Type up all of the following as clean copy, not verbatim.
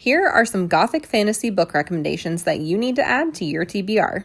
Here are some gothic fantasy book recommendations that you need to add to your TBR.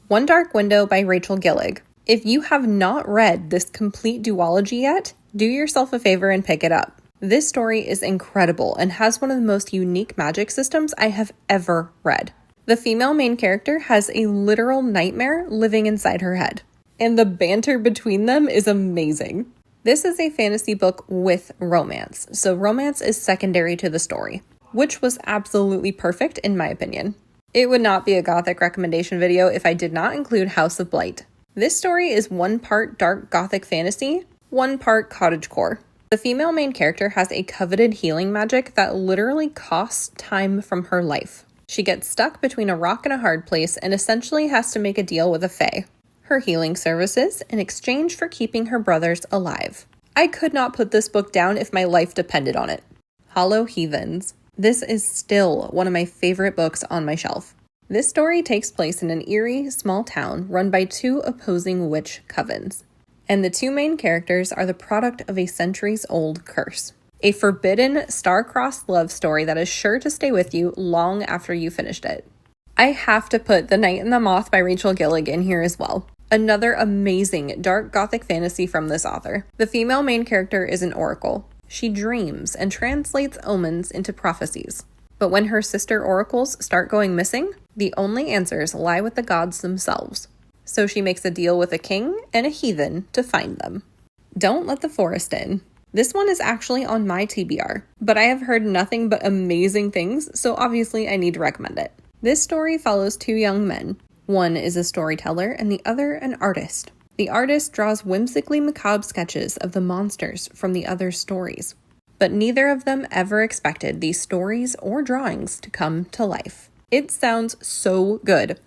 One Dark Window by Rachel Gillig. If you have not read this complete duology yet, do yourself a favor and pick it up. This story is incredible and has one of the most unique magic systems I have ever read. The female main character has a literal nightmare living inside her head, and the banter between them is amazing. This is a fantasy book with romance, so romance is secondary to the story, which was absolutely perfect in my opinion. It would not be a gothic recommendation video if I did not include House of Blight. This story is one part dark gothic fantasy, one part cottagecore. The female main character has a coveted healing magic that literally costs time from her life. She gets stuck between a rock and a hard place and essentially has to make a deal with a fae. Her healing services in exchange for keeping her brothers alive. I could not put this book down if my life depended on it. Hollow Heathens. This is still one of my favorite books on my shelf. This story takes place in an eerie, small town run by two opposing witch covens. And the two main characters are the product of a centuries-old curse. A forbidden, star-crossed love story that is sure to stay with you long after you finished it. I have to put The Night and the Moth by Rachel Gillig in here as well. Another amazing dark gothic fantasy from this author. The female main character is an oracle. She dreams and translates omens into prophecies. But when her sister oracles start going missing, the only answers lie with the gods themselves. So she makes a deal with a king and a heathen to find them. Don't Let the Forest In. This one is actually on my TBR, but I have heard nothing but amazing things, so obviously I need to recommend it. This story follows two young men. One is a storyteller and the other an artist. The artist draws whimsically macabre sketches of the monsters from the other's stories, but neither of them ever expected these stories or drawings to come to life. It sounds so good.